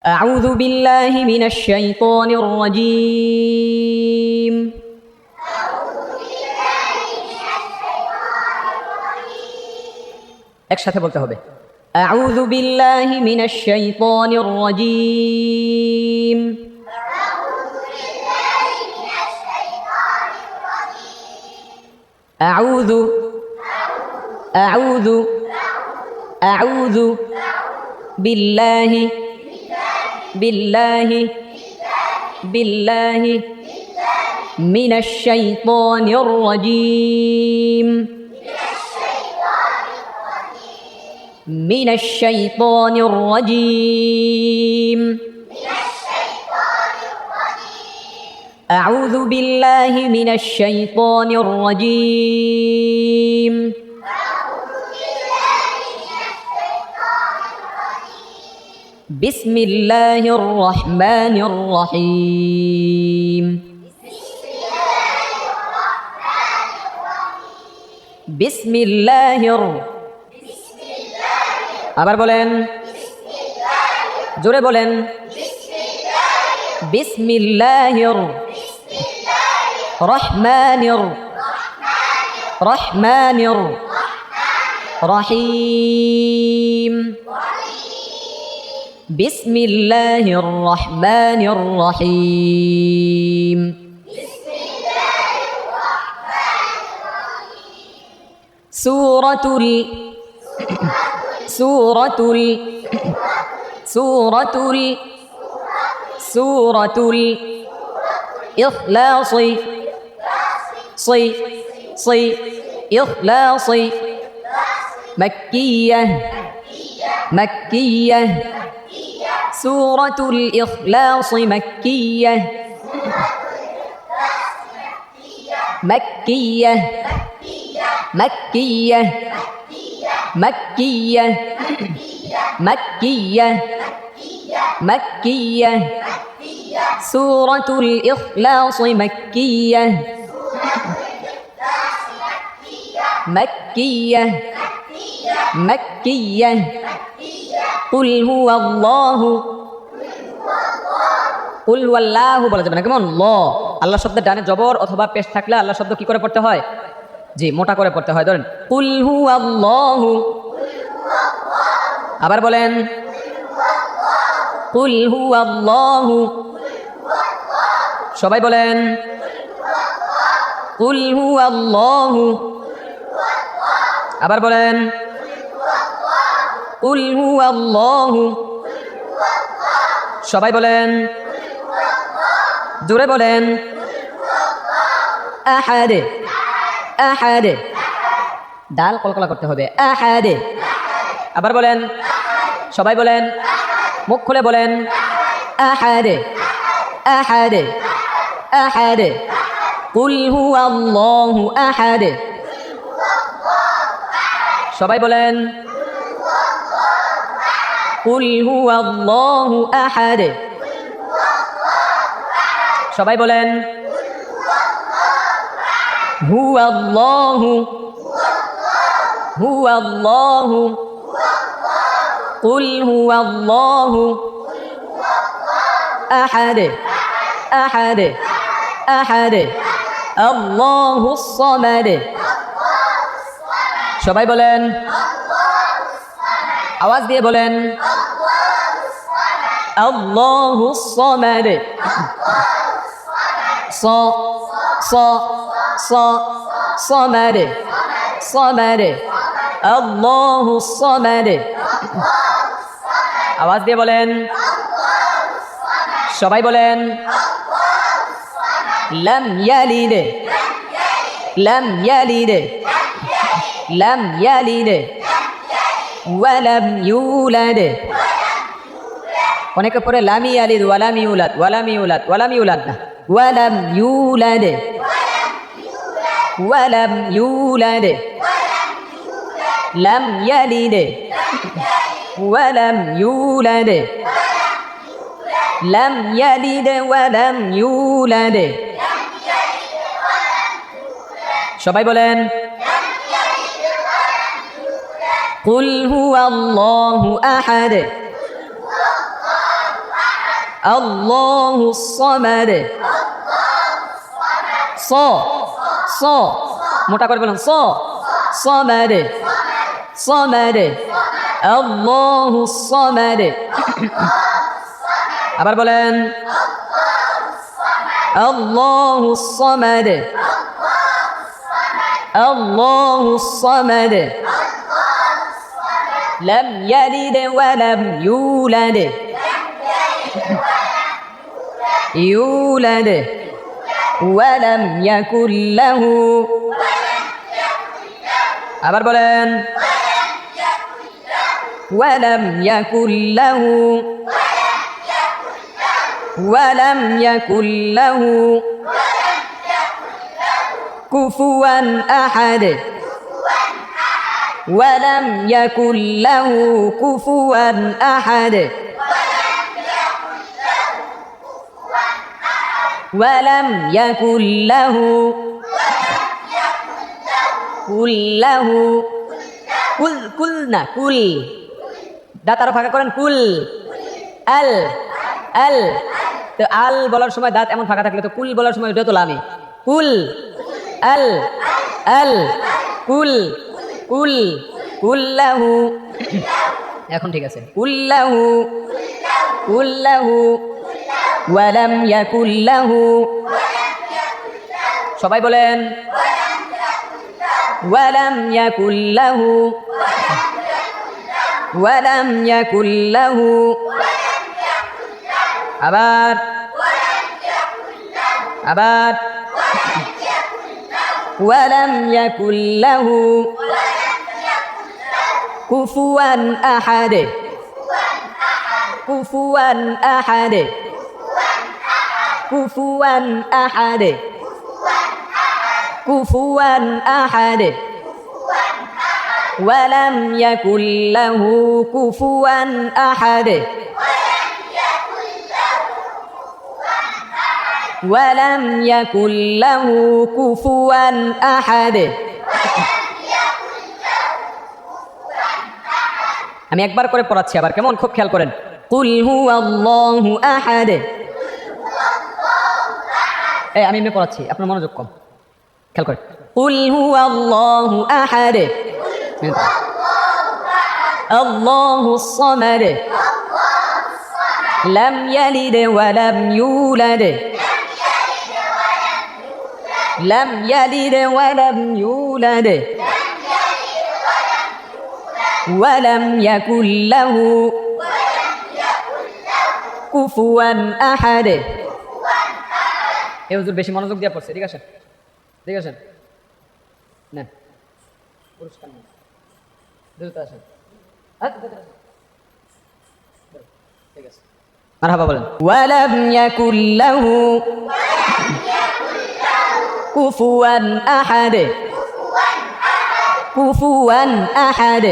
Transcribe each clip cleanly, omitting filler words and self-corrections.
أعوذ بالله من الشيطان الرجيم একসাথে বলতে হবে أعوذ بالله من الشيطان الرجيم أعوذ أعوذ أعوذ بالله بالله بالله من الشيطان الرجيم من الشيطان الرجيم أعوذ بالله من الشيطان الرجيم بسم الله الرحمن الرحيم بسم الله আবার বলেন জোরে বলেন বিসমিল্লাহির রহমানির রহমানির রহিম বিসমিল্লাহির রহমানির রহিম সূরাতুল সূরাতুল সূরাতুল সূরাতুল ইখলাস صي صي إخلاص مكية مكية سورة الإخلاص مكية مكية مكية مكية مكية مكية سورة الإخلاص مكية مكية مكية قل هو الله قل هو الله বলা যাবে না কেমন ল আল্লাহ শব্দের ডানে জবর অথবা পেশ থাকলে আল্লাহ শব্দ কি করে পড়তে হয় জি মোটা করে পড়তে হয় ধরেন কুল হুয়াল্লাহু আবার বলেন কুল হুয়াল্লাহু সবাই বলেন কুল হুয়াল্লাহু আবার বলেন কুল হুয়াল্লাহু সবাই বলেন জোরে বলেন আহাদ আহাদ ডাল কলকলা করতে হবে আহাদ আবার বলেন সবাই বলেন মুখ খুলে বলেন আহাদ আহাদ আহাদ কুল হুয়াল্লাহু আহাদ সবাই বলেন কুল হুয়াল্লাহু আহাদ সবাই বলেন হুয়াল্লাহু হুয়াল্লাহু কুল হুয়াল্লাহু আহাদ আহাদ আহাদ আল্লাহুস সামাদ সবাই বলেন আওয়াজ দিয়ে বলেন আল্লাহুস সামাদ স স স সামাদ সামাদ আল্লাহুস সামাদ আওয়াজ দিয়ে বলেন সবাই বলেন লাম ইয়ালিদ লাম ইয়ালিদ লাম ইয়ালিদ ওয়ালাম ইউলাদ অনেকে পরে লাম ইয়ালিদ ওয়ালাম ইউলাদ ওয়ালাম ইউলাদ ওয়ালাম ইউলাদ না ওয়ালাম ইউলাদ ওয়ালাম ইউলাদ লাম ইয়ালিদ ওয়ালাম ইউলাদ লাম ইয়ালিদ ওয়ালাম ইউলাদ সবাই বলেন কুল হুয়াল্লাহু আহাদ আল্লাহুস সামাদ স স মোটা করে বলুন স সামাদ সামাদ আল্লাহুস সামাদ আবার বলেন আল্লাহুস সামাদ আল্লাহুস সামাদ لم يلد ولم يولد يولد ولم يكن له আবার বলেন ولم يكن له ولم يكن له كفوا أحد ولم يكن له كفوا أحد ولم يكن له কুল লাহু কুল কুল না কুল দাঁত আরো ফাঁকা করেন কুল আল আল তো আল বলার সময় দাঁত এমন ফাঁকা থাকলে তো কুল বলার সময় ওটা তো লামে কুল আল আল কুল কুল কুল্লাহু এখন ঠিক আছে কুল্লাহু কুল্লাহু ওয়ালাম ইয়াকুল্লাহু সবাই বলেন ওয়ালাম ইয়াকুল্লাহু ওয়ালাম ইয়াকুল্লাহু আবার আবার ওয়ালাম ইয়াকুল্লাহু কুফুয়ান আহাদ কুফুয়ান আহাদ কুফুয়ান আহাদ কুফুয়ান আহাদ ওয়ালাম ইয়াকুল্লাহু কুফুয়ান আহাদ ওয়ালাম ইয়াকুল্লাহু কুফুয়ান আহাদ আমি একবার করে পড়াচ্ছি আবার কেমন খুব খেয়াল করেন কুল হুয়াল্লাহু আহাদ এই আমি এমনি পড়াচ্ছি আপনার মনোযোগ কম খেয়াল করেন কুল হুয়াল্লাহু আহাদ আল্লাহুস সামাদ লাম ইয়ালিদ ওয়া লাম ইউলাদ লাম ইয়ালিদ ওয়া লাম ইউলাদ ওয়ালাম ইয়াকুল লাহু কুফুয়ান আহাদ এই হুজুর বেশি মনোযোগ দিয়ে পড়ছে ঠিক আছে না পুরস্কার নেই দ্রুত আসেন ঠিক আছে মারহাবা বলেন ওয়ালাম ইয়াকুল লাহু কুফুয়ান আহাদ কুফুয়ান আহাদ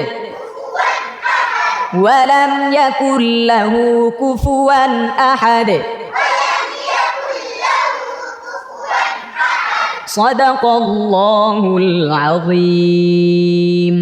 ওয়ালাম ইয়াকুল লাহু কুফুয়ান আহাদ সাদাকাল্লাহুল আযীম।